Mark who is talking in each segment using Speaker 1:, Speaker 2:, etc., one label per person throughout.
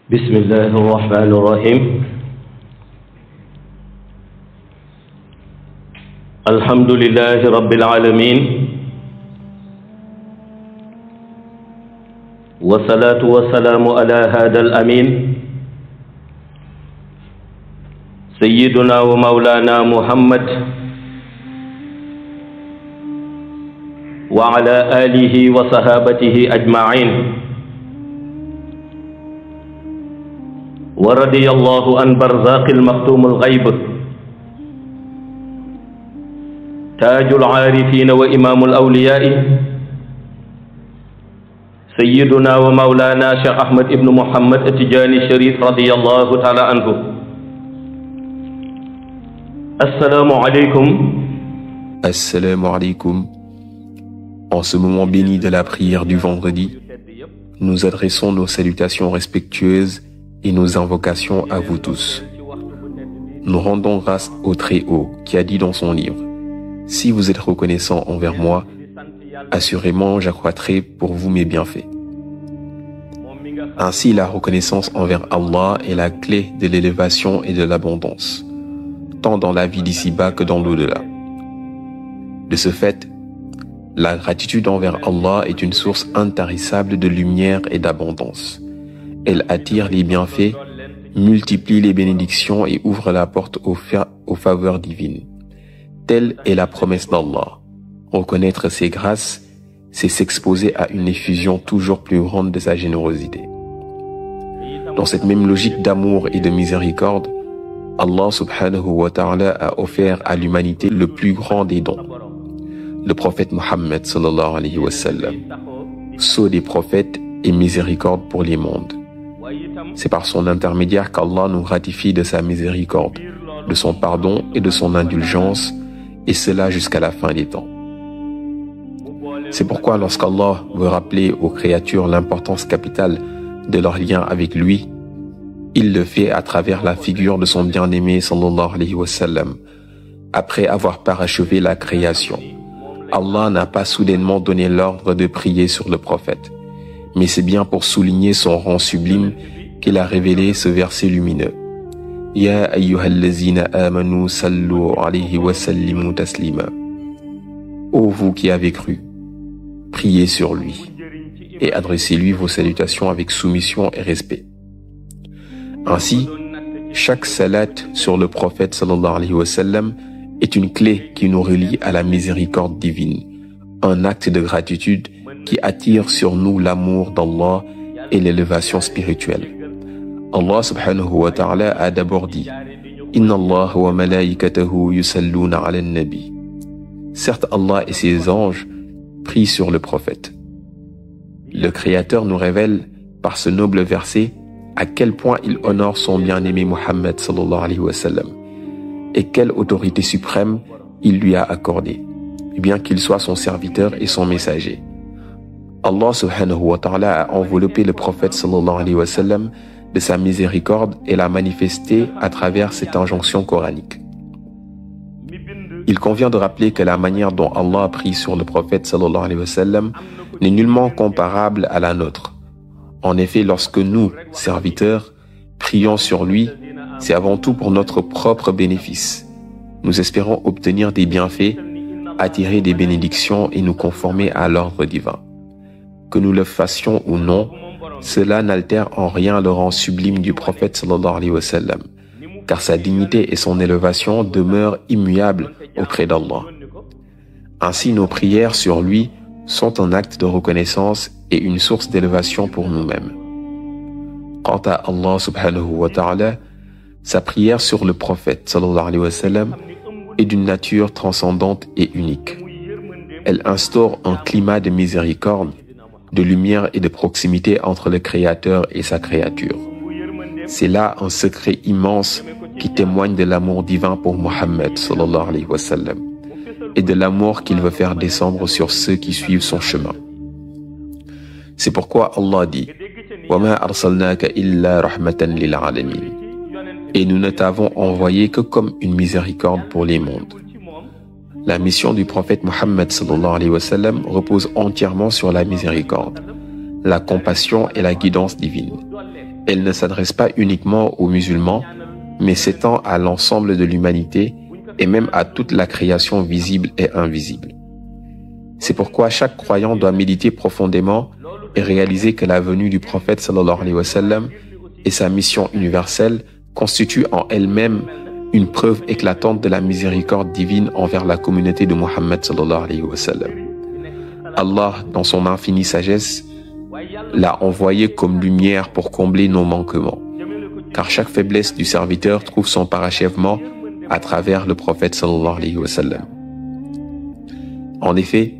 Speaker 1: بسم الله الرحمن الرحيم الحمد لله رب العالمين والصلاة والسلام على هذا الأمين سيدنا ومولانا محمد وعلى آله وصحابته أجمعين ورضي الله عن برزاق المختوم الغيب تاج العارفين وإمام الأولياء سيدنا ومولانا شيخ أحمد ابن محمد التجاني الشريف رضي الله تعالى عنه. Assalamu alaikum.
Speaker 2: Assalamu alaikum. En ce moment béni de la prière du vendredi, nous adressons nos salutations respectueuses et nos invocations à vous tous. Nous rendons grâce au Très-Haut qui a dit dans son livre: si vous êtes reconnaissants envers moi, assurément j'accroîtrai pour vous mes bienfaits. Ainsi, la reconnaissance envers Allah est la clé de l'élévation et de l'abondance, tant dans la vie d'ici-bas que dans l'au-delà. De ce fait, la gratitude envers Allah est une source intarissable de lumière et d'abondance. Elle attire les bienfaits, multiplie les bénédictions et ouvre la porte aux faveurs divines. Telle est la promesse d'Allah. Reconnaître ses grâces, c'est s'exposer à une effusion toujours plus grande de sa générosité. Dans cette même logique d'amour et de miséricorde, Allah subhanahu wa ta'ala a offert à l'humanité le plus grand des dons, le prophète Mohammed sallallahu alayhi wa sallam, sceau des prophètes et miséricorde pour les mondes. C'est par son intermédiaire qu'Allah nous gratifie de sa miséricorde, de son pardon et de son indulgence, et cela jusqu'à la fin des temps. C'est pourquoi lorsqu'Allah veut rappeler aux créatures l'importance capitale de leur lien avec lui, il le fait à travers la figure de son bien-aimé sallallahu alayhi wa sallam. Après avoir parachevé la création, Allah n'a pas soudainement donné l'ordre de prier sur le prophète, mais c'est bien pour souligner son rang sublime qu'il a révélé ce verset lumineux. Ya ayyuhallazina amanu sallu alayhi wa sallimu taslima. Ô vous qui avez cru, priez sur lui et adressez-lui vos salutations avec soumission et respect. Ainsi, chaque salat sur le prophète sallallahu alayhi wa sallam est une clé qui nous relie à la miséricorde divine, un acte de gratitude qui attire sur nous l'amour d'Allah et l'élévation spirituelle. Allah subhanahu wa ta'ala a d'abord dit: Inna Allah wa malaikatahu yusalluna ala nabi. Certes, Allah et ses anges prient sur le prophète. Le Créateur nous révèle par ce noble verset à quel point il honore son bien-aimé Muhammad sallallahu alayhi wa sallam et quelle autorité suprême il lui a accordée, bien qu'il soit son serviteur et son messager. Allah subhanahu wa ta'ala a enveloppé le prophète sallallahu alayhi wa sallam de sa miséricorde et l'a manifesté à travers cette injonction coranique. Il convient de rappeler que la manière dont Allah a pris sur le prophète sallallahu alayhi wa sallam n'est nullement comparable à la nôtre. En effet, lorsque nous, serviteurs, prions sur lui, c'est avant tout pour notre propre bénéfice. Nous espérons obtenir des bienfaits, attirer des bénédictions et nous conformer à l'ordre divin. Que nous le fassions ou non, cela n'altère en rien le rang sublime du prophète sallallahu alayhi wa sallam, car sa dignité et son élévation demeurent immuables auprès d'Allah. Ainsi, nos prières sur lui sont un acte de reconnaissance et une source d'élévation pour nous-mêmes. Quant à Allah subhanahu wa ta'ala, sa prière sur le prophète sallallahu alayhi wa sallam est d'une nature transcendante et unique. Elle instaure un climat de miséricorde, de lumière et de proximité entre le Créateur et sa créature. C'est là un secret immense qui témoigne de l'amour divin pour Muhammad sallallahu alayhi wa sallam et de l'amour qu'il veut faire descendre sur ceux qui suivent son chemin. C'est pourquoi Allah dit: Wa ma arsalnaka illa rahmatan lil alamin. Et nous ne t'avons envoyé que comme une miséricorde pour les mondes. La mission du prophète Muhammad sallallahu alayhi wa sallam repose entièrement sur la miséricorde, la compassion et la guidance divine. Elle ne s'adresse pas uniquement aux musulmans, mais s'étend à l'ensemble de l'humanité et même à toute la création visible et invisible. C'est pourquoi chaque croyant doit méditer profondément et réaliser que la venue du prophète sallallahu alayhi wa sallam et sa mission universelle constituent en elles-mêmes une preuve éclatante de la miséricorde divine envers la communauté de Muhammad sallallahu alayhi wa sallam. Allah, dans son infinie sagesse, l'a envoyé comme lumière pour combler nos manquements, car chaque faiblesse du serviteur trouve son parachèvement à travers le prophète sallallahu alayhi wa sallam. En effet,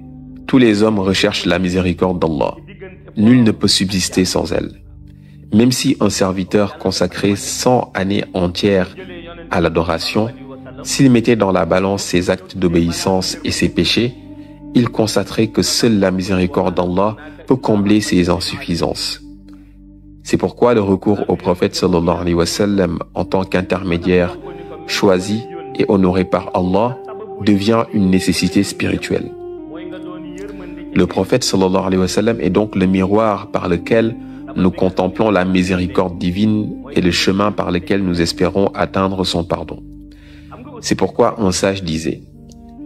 Speaker 2: tous les hommes recherchent la miséricorde d'Allah. Nul ne peut subsister sans elle. Même si un serviteur consacrait 100 années entières à l'adoration, s'il mettait dans la balance ses actes d'obéissance et ses péchés, il constaterait que seule la miséricorde d'Allah peut combler ses insuffisances. C'est pourquoi le recours au prophète sallallahu alayhi wa sallam en tant qu'intermédiaire choisi et honoré par Allah devient une nécessité spirituelle. Le prophète sallallahu alayhi wa sallam est donc le miroir par lequel nous contemplons la miséricorde divine et le chemin par lequel nous espérons atteindre son pardon. C'est pourquoi un sage disait: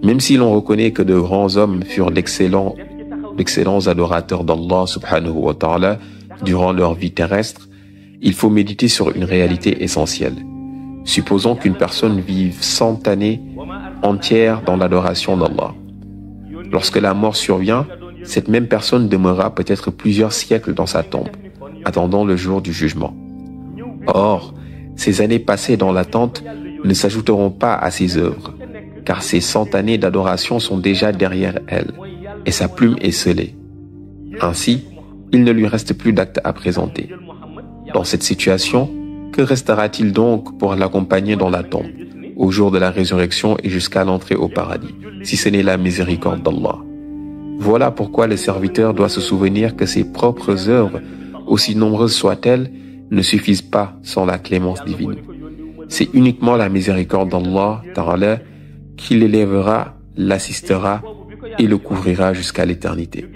Speaker 2: même si l'on reconnaît que de grands hommes furent d'excellents adorateurs d'Allah subhanahu wa ta'ala durant leur vie terrestre, il faut méditer sur une réalité essentielle. Supposons qu'une personne vive 100 années entières dans l'adoration d'Allah. Lorsque la mort survient, cette même personne demeurera peut-être plusieurs siècles dans sa tombe, attendant le jour du jugement. Or, ces années passées dans l'attente ne s'ajouteront pas à ses œuvres, car ces 100 années d'adoration sont déjà derrière elle, et sa plume est scellée. Ainsi, il ne lui reste plus d'actes à présenter. Dans cette situation, que restera-t-il donc pour l'accompagner dans la tombe, au jour de la résurrection et jusqu'à l'entrée au paradis, si ce n'est la miséricorde d'Allah? Voilà pourquoi le serviteur doit se souvenir que ses propres œuvres, aussi nombreuses soient-elles, ne suffisent pas sans la clémence divine. C'est uniquement la miséricorde d'Allah Ta'ala qui l'élèvera, l'assistera et le couvrira jusqu'à l'éternité.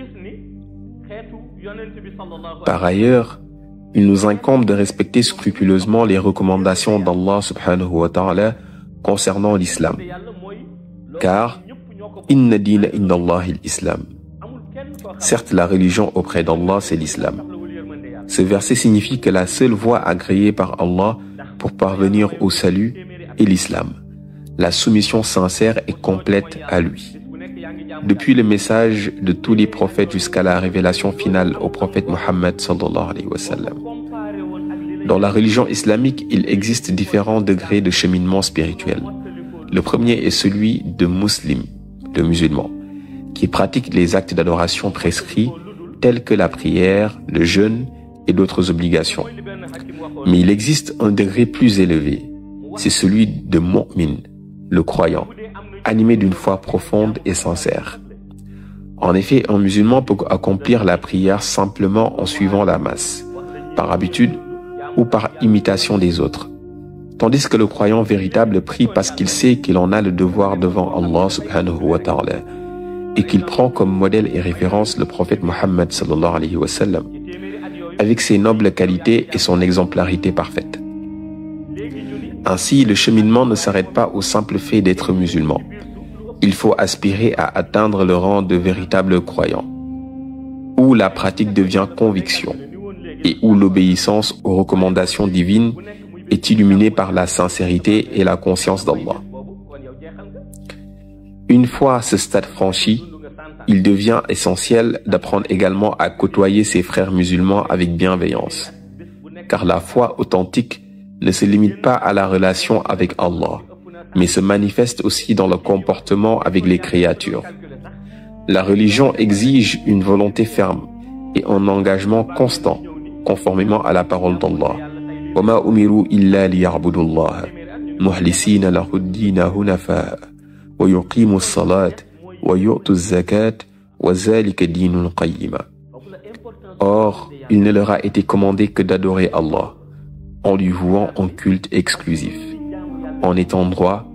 Speaker 2: Par ailleurs, il nous incombe de respecter scrupuleusement les recommandations d'Allah subhanahu wa ta'ala concernant l'islam. Car, inna dina indallahi l'islam. Certes, la religion auprès d'Allah, c'est l'islam. Ce verset signifie que la seule voie agréée par Allah pour parvenir au salut est l'islam. La soumission sincère et complète à lui. Depuis le message de tous les prophètes jusqu'à la révélation finale au prophète Muhammad sallallahu alayhi wa sallam. Dans la religion islamique, il existe différents degrés de cheminement spirituel. Le premier est celui de musulman, qui pratique les actes d'adoration prescrits tels que la prière, le jeûne et d'autres obligations. Mais il existe un degré plus élevé, c'est celui de mu'min, le croyant, animé d'une foi profonde et sincère. En effet, un musulman peut accomplir la prière simplement en suivant la masse, par habitude ou par imitation des autres. Tandis que le croyant véritable prie parce qu'il sait qu'il en a le devoir devant Allah subhanahu wa ta'ala et qu'il prend comme modèle et référence le prophète Muhammad sallallahu alayhi wa sallam, avec ses nobles qualités et son exemplarité parfaite. Ainsi, le cheminement ne s'arrête pas au simple fait d'être musulman. Il faut aspirer à atteindre le rang de véritable croyant, où la pratique devient conviction et où l'obéissance aux recommandations divines est illuminée par la sincérité et la conscience d'Allah. Une fois ce stade franchi, il devient essentiel d'apprendre également à côtoyer ses frères musulmans avec bienveillance, car la foi authentique ne se limite pas à la relation avec Allah, mais se manifeste aussi dans le comportement avec les créatures. La religion exige une volonté ferme et un engagement constant, conformément à la parole d'Allah. وَمَا أُمِرُوا إِلَّا لِيَعْبُدُوا اللَّهَ مُخْلِصِينَ لَهُ الدِّينَ حُنَفَاءَ وَيُقِيمُوا الصَّلَاةَ وَيُؤْتُوا الزَّكَاةَ وَذَلِكَ دِينُ الْقَيِّمَةِ. Or, il ne leur a été commandé que d'adorer Allah, en lui vouant un culte exclusif, en étant droit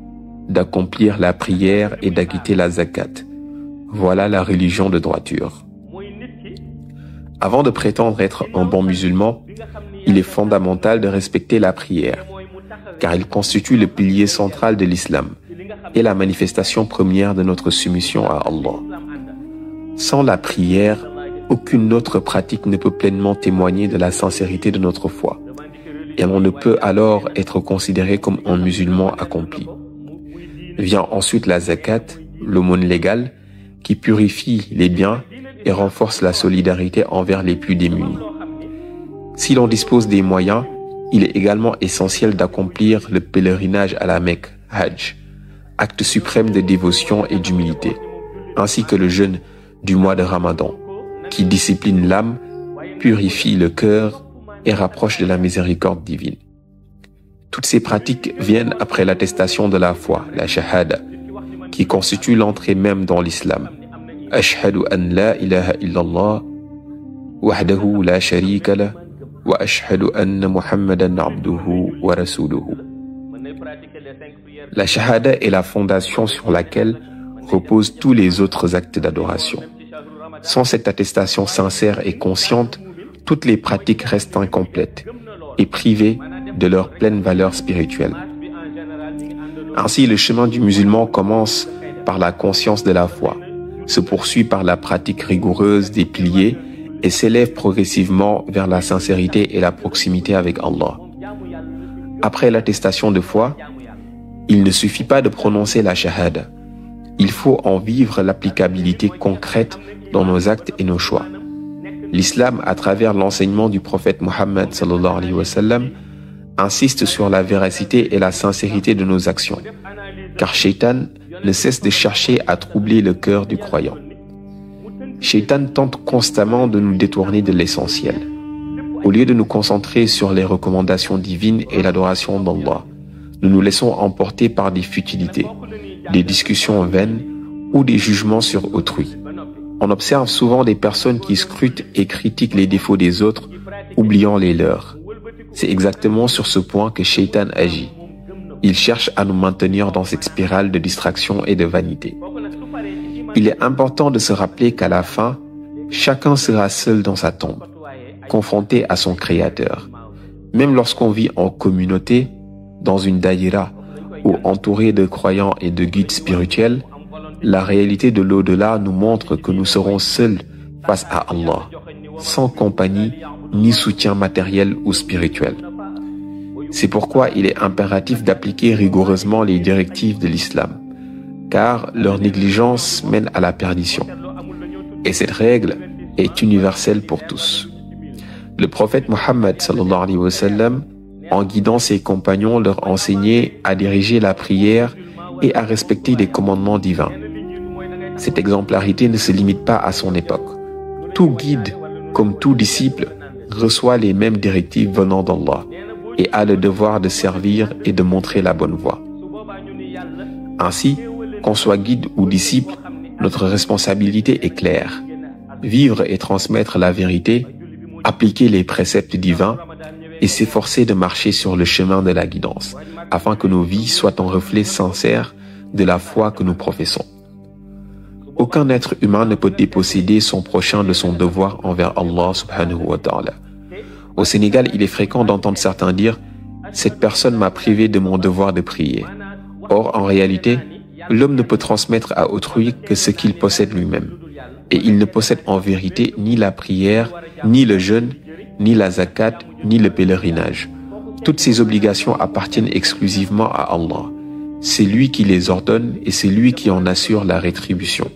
Speaker 2: d'accomplir la prière et d'acquitter la zakat. Voilà la religion de droiture. Avant de prétendre être un bon musulman, il est fondamental de respecter la prière, car il constitue le pilier central de l'islam et la manifestation première de notre soumission à Allah. Sans la prière, aucune autre pratique ne peut pleinement témoigner de la sincérité de notre foi, et on ne peut alors être considéré comme un musulman accompli. Vient ensuite la zakat, l'aumône légale, qui purifie les biens et renforce la solidarité envers les plus démunis. Si l'on dispose des moyens, il est également essentiel d'accomplir le pèlerinage à la Mecque, Hajj, acte suprême de dévotion et d'humilité, ainsi que le jeûne du mois de Ramadan, qui discipline l'âme, purifie le cœur et rapproche de la miséricorde divine. Toutes ces pratiques viennent après l'attestation de la foi, la shahada, qui constitue l'entrée même dans l'islam. Ashhadu an la ilaha illallah, wahdahu la sharika lah, wa ashhadu anna Muhammadan abduhu wa rasuluhu. La shahada est la fondation sur laquelle reposent tous les autres actes d'adoration. Sans cette attestation sincère et consciente, toutes les pratiques restent incomplètes et privées de leur pleine valeur spirituelle. Ainsi, le chemin du musulman commence par la conscience de la foi, se poursuit par la pratique rigoureuse des piliers et s'élève progressivement vers la sincérité et la proximité avec Allah. Après l'attestation de foi, il ne suffit pas de prononcer la shahada. Il faut en vivre l'applicabilité concrète dans nos actes et nos choix. L'islam, à travers l'enseignement du prophète Mohammed sallallahu alayhi wa sallam, insiste sur la véracité et la sincérité de nos actions, car Shaitan ne cesse de chercher à troubler le cœur du croyant. Shaitan tente constamment de nous détourner de l'essentiel. Au lieu de nous concentrer sur les recommandations divines et l'adoration d'Allah, nous nous laissons emporter par des futilités, des discussions vaines ou des jugements sur autrui. On observe souvent des personnes qui scrutent et critiquent les défauts des autres, oubliant les leurs. C'est exactement sur ce point que Shaitan agit. Il cherche à nous maintenir dans cette spirale de distraction et de vanité. Il est important de se rappeler qu'à la fin, chacun sera seul dans sa tombe, confronté à son Créateur. Même lorsqu'on vit en communauté, dans une daïra ou entouré de croyants et de guides spirituels, la réalité de l'au-delà nous montre que nous serons seuls face à Allah, sans compagnie ni soutien matériel ou spirituel. C'est pourquoi il est impératif d'appliquer rigoureusement les directives de l'islam, car leur négligence mène à la perdition. Et cette règle est universelle pour tous. Le prophète Mohammed sallallahu alayhi wa sallam, en guidant ses compagnons, leur enseignait à diriger la prière et à respecter les commandements divins. Cette exemplarité ne se limite pas à son époque. Tout guide, comme tout disciple, reçoit les mêmes directives venant d'Allah et a le devoir de servir et de montrer la bonne voie. Ainsi, qu'on soit guide ou disciple, notre responsabilité est claire. Vivre et transmettre la vérité, appliquer les préceptes divins et s'efforcer de marcher sur le chemin de la guidance, afin que nos vies soient un reflet sincère de la foi que nous professons. Aucun être humain ne peut déposséder son prochain de son devoir envers Allah subhanahu wa ta'ala. Au Sénégal, il est fréquent d'entendre certains dire « Cette personne m'a privé de mon devoir de prier ». Or, en réalité, l'homme ne peut transmettre à autrui que ce qu'il possède lui-même. Et il ne possède en vérité ni la prière, ni le jeûne, ni la zakat, ni le pèlerinage. Toutes ces obligations appartiennent exclusivement à Allah. C'est lui qui les ordonne et c'est lui qui en assure la rétribution.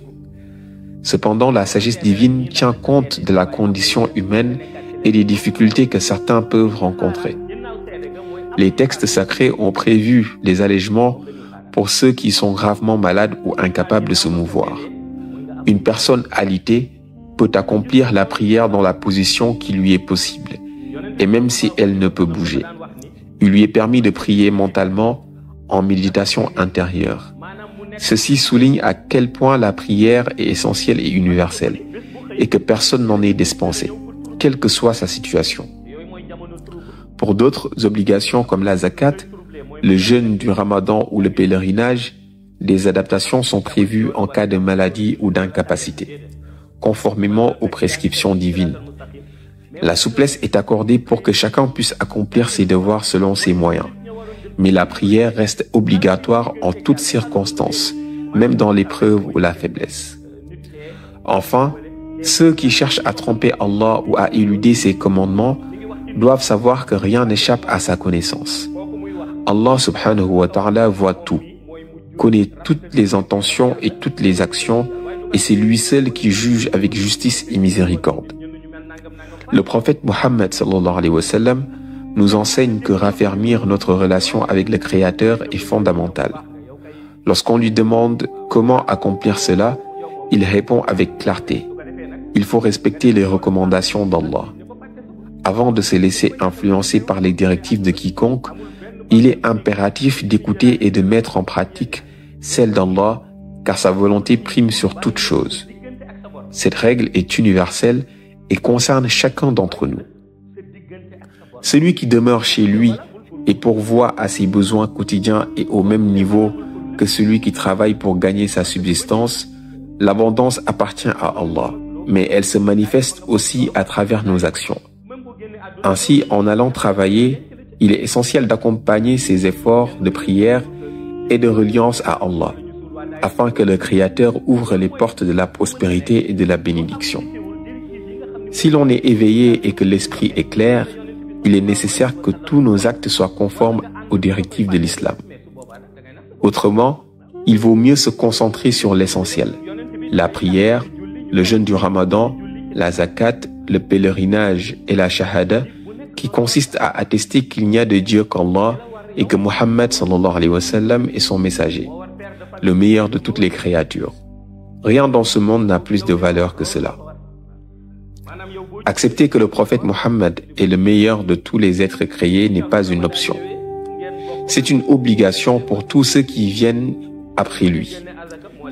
Speaker 2: Cependant, la sagesse divine tient compte de la condition humaine et des difficultés que certains peuvent rencontrer. Les textes sacrés ont prévu les allègements pour ceux qui sont gravement malades ou incapables de se mouvoir. Une personne alitée peut accomplir la prière dans la position qui lui est possible, et même si elle ne peut bouger. Il lui est permis de prier mentalement en méditation intérieure. Ceci souligne à quel point la prière est essentielle et universelle, et que personne n'en est dispensé, quelle que soit sa situation. Pour d'autres obligations comme la zakat, le jeûne du Ramadan ou le pèlerinage, des adaptations sont prévues en cas de maladie ou d'incapacité, conformément aux prescriptions divines, La souplesse est accordée pour que chacun puisse accomplir ses devoirs selon ses moyens. Mais la prière reste obligatoire en toutes circonstances, même dans l'épreuve ou la faiblesse. Enfin, ceux qui cherchent à tromper Allah ou à éluder ses commandements doivent savoir que rien n'échappe à sa connaissance. Allah subhanahu wa ta'ala voit tout, connaît toutes les intentions et toutes les actions, et c'est lui seul qui juge avec justice et miséricorde. Le prophète Mohammed sallallahu alayhi wa sallam nous enseigne que raffermir notre relation avec le Créateur est fondamental. Lorsqu'on lui demande comment accomplir cela, il répond avec clarté. Il faut respecter les recommandations d'Allah. Avant de se laisser influencer par les directives de quiconque, il est impératif d'écouter et de mettre en pratique celle d'Allah, car sa volonté prime sur toute chose. Cette règle est universelle et concerne chacun d'entre nous. Celui qui demeure chez lui et pourvoit à ses besoins quotidiens est au même niveau que celui qui travaille pour gagner sa subsistance. L'abondance appartient à Allah, mais elle se manifeste aussi à travers nos actions. Ainsi, en allant travailler, il est essentiel d'accompagner ses efforts de prière et de reliance à Allah, afin que le Créateur ouvre les portes de la prospérité et de la bénédiction. Si l'on est éveillé et que l'esprit est clair, il est nécessaire que tous nos actes soient conformes aux directives de l'islam. Autrement, il vaut mieux se concentrer sur l'essentiel, la prière, le jeûne du Ramadan, la zakat, le pèlerinage et la shahada, qui consiste à attester qu'il n'y a de Dieu qu'Allah et que Muhammad sallallahu alayhi wa sallam est son messager, le meilleur de toutes les créatures. Rien dans ce monde n'a plus de valeur que cela. Accepter que le prophète Muhammad est le meilleur de tous les êtres créés n'est pas une option. C'est une obligation pour tous ceux qui viennent après lui.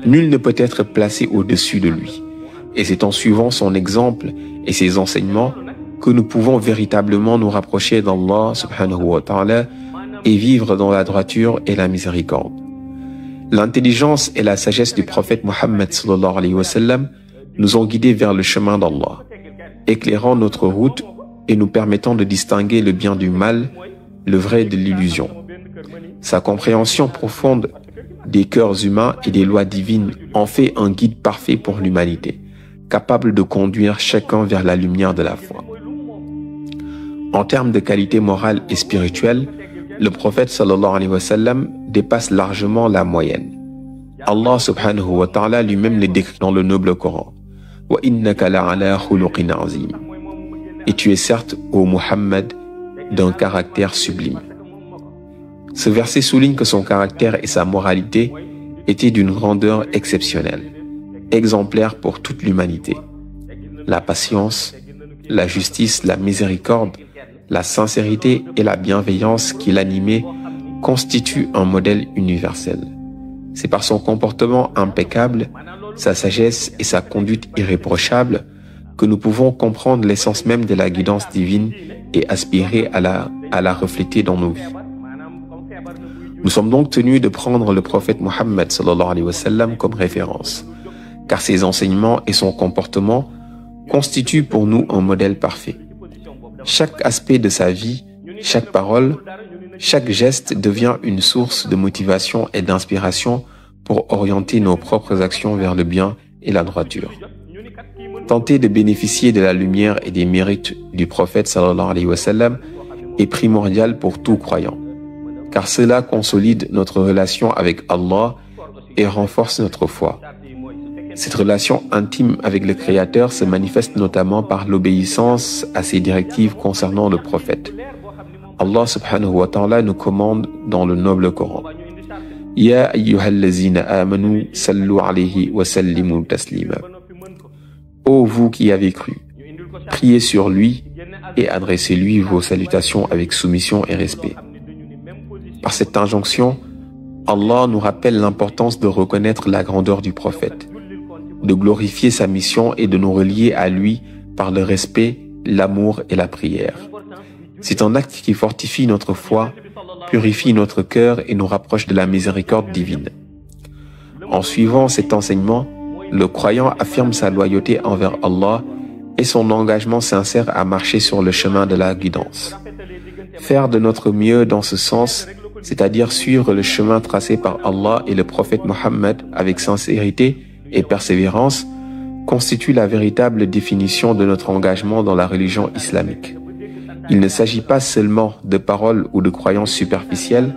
Speaker 2: Nul ne peut être placé au-dessus de lui. Et c'est en suivant son exemple et ses enseignements que nous pouvons véritablement nous rapprocher d'Allah subhanahu wa ta'ala et vivre dans la droiture et la miséricorde. L'intelligence et la sagesse du prophète Muhammad sallallahu alayhi wa sallam nous ont guidés vers le chemin d'Allah, éclairant notre route et nous permettant de distinguer le bien du mal, le vrai de l'illusion. Sa compréhension profonde des cœurs humains et des lois divines en fait un guide parfait pour l'humanité, capable de conduire chacun vers la lumière de la foi. En termes de qualité morale et spirituelle, le prophète sallallahu alayhi wa sallam dépasse largement la moyenne. Allah subhanahu wa ta'ala lui-même le décrit dans le noble Coran. Wa innaka la'ala khuluqin azim. Et tu es certes, ô Muhammad, d'un caractère sublime. Ce verset souligne que son caractère et sa moralité étaient d'une grandeur exceptionnelle, exemplaire pour toute l'humanité. La patience, la justice, la miséricorde, la sincérité et la bienveillance qui l'animaient constituent un modèle universel. C'est par son comportement impeccable, sa sagesse et sa conduite irréprochable que nous pouvons comprendre l'essence même de la guidance divine et aspirer à la refléter dans nos vies. Nous sommes donc tenus de prendre le prophète Muhammad sallallahu alayhi wa sallam comme référence, car ses enseignements et son comportement constituent pour nous un modèle parfait. Chaque aspect de sa vie, chaque parole, chaque geste devient une source de motivation et d'inspiration pour orienter nos propres actions vers le bien et la droiture. Tenter de bénéficier de la lumière et des mérites du prophète sallallahu alayhi wa sallam est primordial pour tout croyant, car cela consolide notre relation avec Allah et renforce notre foi. Cette relation intime avec le Créateur se manifeste notamment par l'obéissance à ses directives concernant le prophète. Allah subhanahu wa ta'ala nous commande dans le noble Coran. Ya ayyuhallazina amanu sallu alayhi wa sallimu taslima. Ô vous qui avez cru, priez sur lui et adressez-lui vos salutations avec soumission et respect. Par cette injonction, Allah nous rappelle l'importance de reconnaître la grandeur du prophète, de glorifier sa mission et de nous relier à lui par le respect, l'amour et la prière. C'est un acte qui fortifie notre foi, purifie notre cœur et nous rapproche de la miséricorde divine. En suivant cet enseignement, le croyant affirme sa loyauté envers Allah et son engagement sincère à marcher sur le chemin de la guidance. Faire de notre mieux dans ce sens, c'est-à-dire suivre le chemin tracé par Allah et le prophète Mohammed avec sincérité et persévérance, constitue la véritable définition de notre engagement dans la religion islamique. Il ne s'agit pas seulement de paroles ou de croyances superficielles,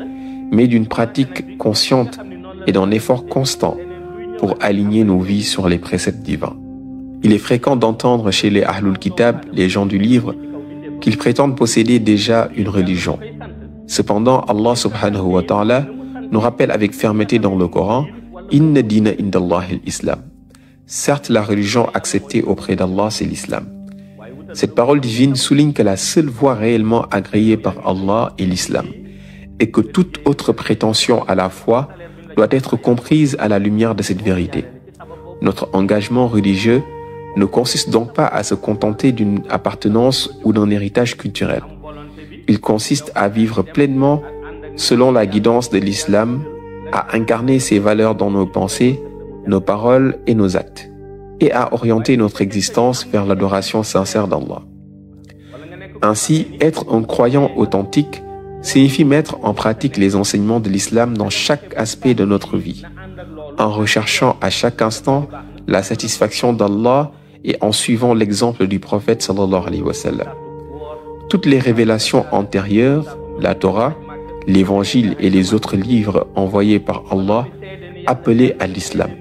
Speaker 2: mais d'une pratique consciente et d'un effort constant pour aligner nos vies sur les préceptes divins. Il est fréquent d'entendre chez les Ahlul Kitab, les gens du livre, qu'ils prétendent posséder déjà une religion. Cependant, Allah subhanahu wa ta'ala nous rappelle avec fermeté dans le Coran « Inna dina indallahi l'islam ». Certes, la religion acceptée auprès d'Allah, c'est l'islam. Cette parole divine souligne que la seule voie réellement agréée par Allah est l'islam, et que toute autre prétention à la foi doit être comprise à la lumière de cette vérité. Notre engagement religieux ne consiste donc pas à se contenter d'une appartenance ou d'un héritage culturel. Il consiste à vivre pleinement selon la guidance de l'islam, à incarner ses valeurs dans nos pensées, nos paroles et nos actes, et à orienter notre existence vers l'adoration sincère d'Allah. Ainsi, être un croyant authentique signifie mettre en pratique les enseignements de l'islam dans chaque aspect de notre vie, en recherchant à chaque instant la satisfaction d'Allah et en suivant l'exemple du prophète sallallahu alayhi wa sallam. Toutes les révélations antérieures, la Torah, l'Évangile et les autres livres envoyés par Allah appelaient à l'islam,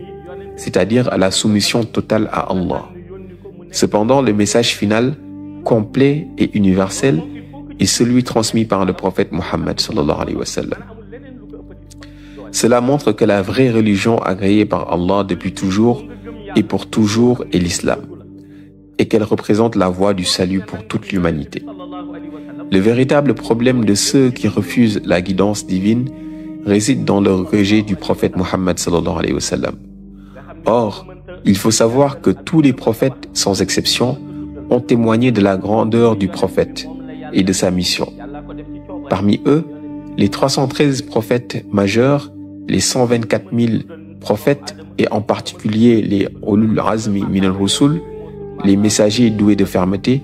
Speaker 2: c'est-à-dire à la soumission totale à Allah. Cependant, le message final, complet et universel, est celui transmis par le prophète Mohammed sallallahu alayhi wa sallam. Cela montre que la vraie religion agréée par Allah depuis toujours et pour toujours est l'islam, et qu'elle représente la voie du salut pour toute l'humanité. Le véritable problème de ceux qui refusent la guidance divine réside dans le rejet du prophète Mohammed sallallahu alayhi wa sallam. Or, il faut savoir que tous les prophètes, sans exception, ont témoigné de la grandeur du prophète et de sa mission. Parmi eux, les 313 prophètes majeurs, les 124 000 prophètes et en particulier les Ulul Azmi min al-Rusul, les messagers doués de fermeté,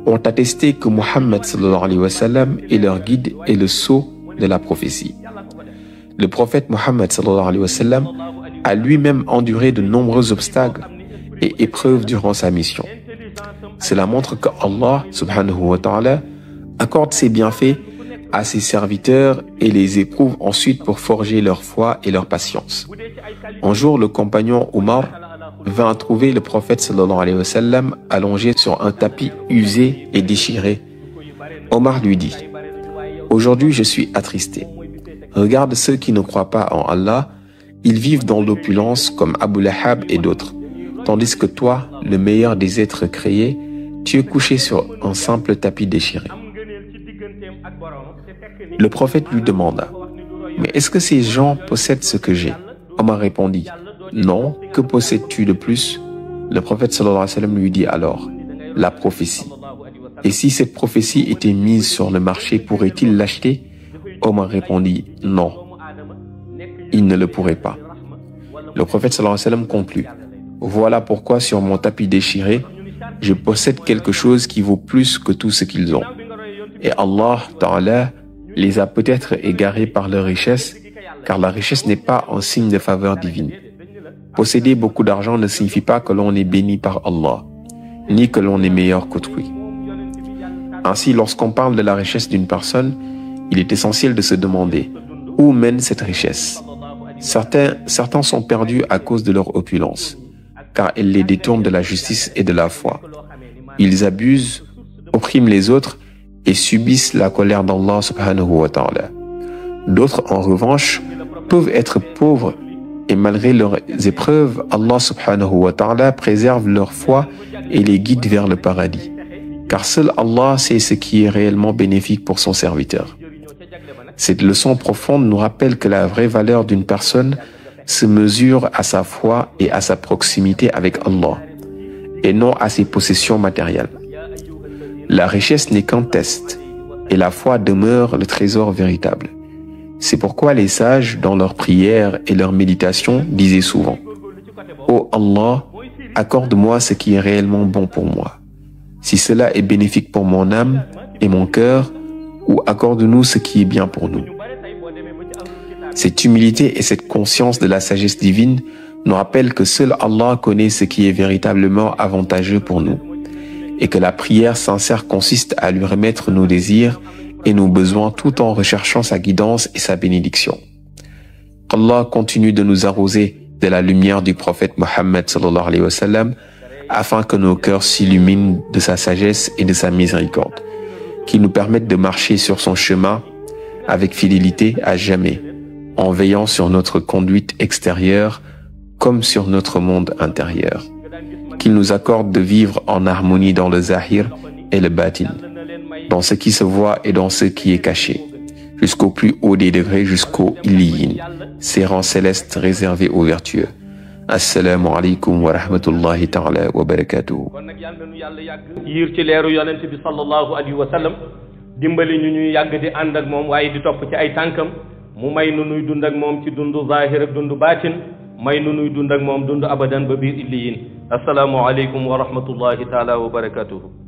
Speaker 2: ont attesté que Mohammed sallallahu alayhi wa sallam est leur guide et le sceau de la prophétie. Le prophète Mohammed sallallahu alayhi wa sallam a lui-même enduré de nombreux obstacles et épreuves durant sa mission. Cela montre que Allah subhanahu wa ta'ala accorde ses bienfaits à ses serviteurs et les éprouve ensuite pour forger leur foi et leur patience. Un jour, le compagnon Omar vint trouver le prophète sallallahu alayhi wa sallam allongé sur un tapis usé et déchiré. Omar lui dit: « Aujourd'hui, je suis attristé. Regarde ceux qui ne croient pas en Allah, ils vivent dans l'opulence comme Abu Lahab et d'autres, tandis que toi, le meilleur des êtres créés, tu es couché sur un simple tapis déchiré. » Le prophète lui demanda: « Mais est-ce que ces gens possèdent ce que j'ai ?» Omar répondit: « Non, que possèdes-tu de plus ?» Le prophète sallallahu alayhi wa sallam lui dit alors: « La prophétie. Et si cette prophétie était mise sur le marché, pourrait-il l'acheter ?» Omar répondit: « Non, il ne le pourrait pas. » Le prophète sallallahu alayhi wa sallam conclut: « Voilà pourquoi sur mon tapis déchiré, je possède quelque chose qui vaut plus que tout ce qu'ils ont. Et Allah Ta'ala les a peut-être égarés par leur richesse, car la richesse n'est pas un signe de faveur divine. Posséder beaucoup d'argent ne signifie pas que l'on est béni par Allah, ni que l'on est meilleur qu'autrui. Ainsi, lorsqu'on parle de la richesse d'une personne, il est essentiel de se demander où mène cette richesse. Certains sont perdus à cause de leur opulence, car elle les détourne de la justice et de la foi. Ils abusent, oppriment les autres et subissent la colère d'Allah subhanahu wa ta'ala. D'autres, en revanche, peuvent être pauvres et malgré leurs épreuves, Allah subhanahu wa ta'ala préserve leur foi et les guide vers le paradis. Car seul Allah sait ce qui est réellement bénéfique pour son serviteur. Cette leçon profonde nous rappelle que la vraie valeur d'une personne se mesure à sa foi et à sa proximité avec Allah, et non à ses possessions matérielles. La richesse n'est qu'un test, et la foi demeure le trésor véritable. C'est pourquoi les sages, dans leurs prières et leurs méditations, disaient souvent: « Ô Allah, accorde-moi ce qui est réellement bon pour moi. si cela est bénéfique pour mon âme et mon cœur, ou accorde-nous ce qui est bien pour nous. Cette humilité et cette conscience de la sagesse divine nous rappellent que seul Allah connaît ce qui est véritablement avantageux pour nous, et que la prière sincère consiste à lui remettre nos désirs et nos besoins tout en recherchant sa guidance et sa bénédiction. Qu'Allah continue de nous arroser de la lumière du prophète Mohammed sallallahu alayhi wa sallam, afin que nos cœurs s'illuminent de sa sagesse et de sa miséricorde, qu'il nous permette de marcher sur son chemin avec fidélité à jamais, en veillant sur notre conduite extérieure comme sur notre monde intérieur. Qu'il nous accorde de vivre en harmonie dans le zahir et le batin, dans ce qui se voit et dans ce qui est caché, jusqu'au plus haut des degrés, jusqu'au illiyin, ces rangs célestes réservés aux vertueux. Assalamu alaikum wa rahmatullahi ta'ala wa barakatuhu.
Speaker 1: kon nag yàlla nañu yàlla yàgg yiir ci leeru yonent bi sallallahu alayhi wa sallam, dimbali ñu ñuy yàgg di ànd ak moom waaye di topp ci ay tànkam, mu may nu nuy dund ak moom ci dundu zahir ak dundu baatin, may nu nuy dund ak moom dundu abadan ba biir illiyin. Assalamu alaikum wa rahmatullahi ta'ala wa barakatuhu.